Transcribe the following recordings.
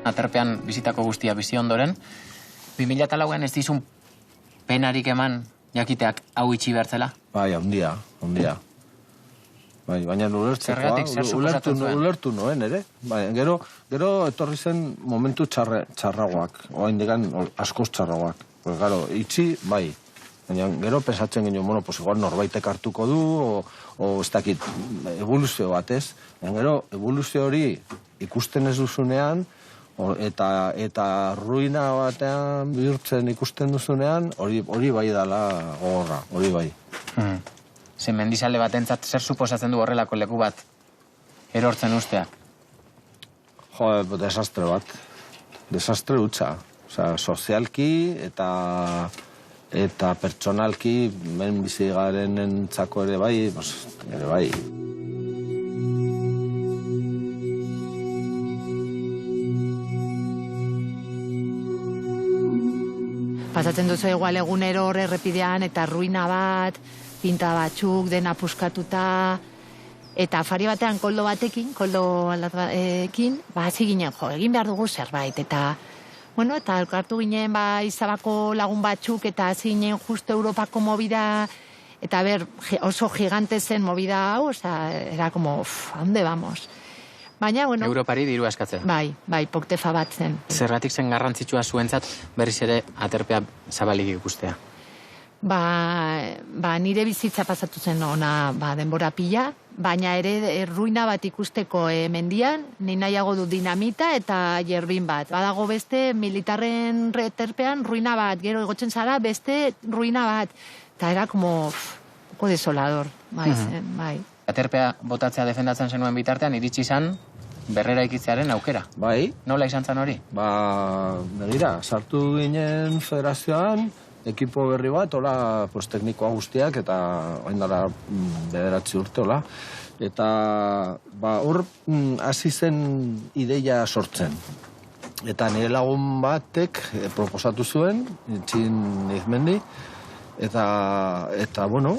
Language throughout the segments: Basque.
aterpean bizitako guztia bizi ondoren, 2004an ez dizun penarik eman jakiteak hau itxi bertzela? Bai, handia. Bai, baina ulertu noen, ere? Bai, gero etorri zen momentu txarragoak, oraindikan askoz txarragoak. Pues, claro, itxi, bai. Baina gero pensatzen ginen, bueno, pues igual norbaitek hartuko du, o ez dakit, evoluzio bat, ez? Baina gero, evoluzio hori ikusten ez duzunean, eta ruina batean bihurtzen ikusten duzunean, hori bai dala gogorra, hori bai. Zen mendizale batentzat zer suposatzen du horrelako leku bat erortzen usteak? Desastre bat. Desastre hutsa. Osea, sozialki eta pertsonalki men bizi garenentzako ere bai, ere bai. Pasatzen duzu igual egunero hor errepidean eta ruina bat, pinta batzuk, dena puskatuta, eta afari batean koldo batekin, hasi ginen, egin behar dugu zerbait, eta, bueno, eta elkartu ginen, izabako lagun batzuk, eta hasi ginen justo Europako movida, eta oso gigante zen movida hau, oza, era como, ¿dónde vamos? Baina, bueno... Europari diru askatzen. Bai, poktefa bat zen. Zergatik zen garrantzitsua zuentzat berriz ere aterpea zabalik ikustea? Nire bizitza pasatu zen ona denbora pila, baina ere ruina bat ikusteko mendian, ni nahiago du dinamita eta jerbin bat. Badago beste militarren aterpean ruina bat, gero egotzen zara beste ruina bat. Eta era como poco desolador, bai. Aterpea botatzea defendatzen zenuen bitartean, iritsi izan berrera ikitzearen aukera. Bai. Nola izan zen hori? Begira, sartu ginen federazioan, ekipo berri bat, hola, teknikoa guztiak, eta hain dara 9 urte, hola. Eta, hor, hasi zen ideia sortzen. Eta nire lagun batek proposatu zuen, Itxin Izmendi, eta, bueno,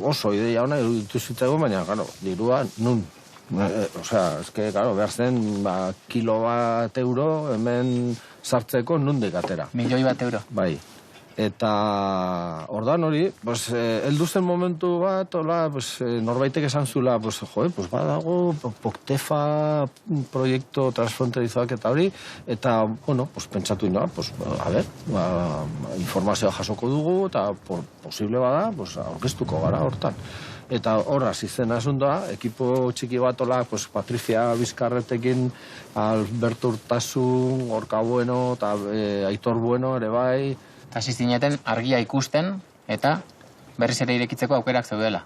oso ideia ona iruditu zitzaigun, baina, claro, dirua, nun. Osea, claro, behar zen, kilo bat euro hemen sartzeko nundik atera. Milioi bat euro? Bai. Eta ordan hori, heldu zen momentu bat, norbaitek esan zula, badago, Poktefa proiektu transfronterizoak eta hori, eta, bueno, pentsatu ino, informazioa jasoko dugu, eta posible bada, aurkeztuko gara hortan. Eta horra, zizen asuntoa, ekipo txiki bat hola, Patricia Bizkarretekin, Alberto Urtasun, Gorka Bueno, eta Aitor Bueno ere bai. Hasi zineten argia ikusten eta berriz ere irekitzeko aukerak zeudela.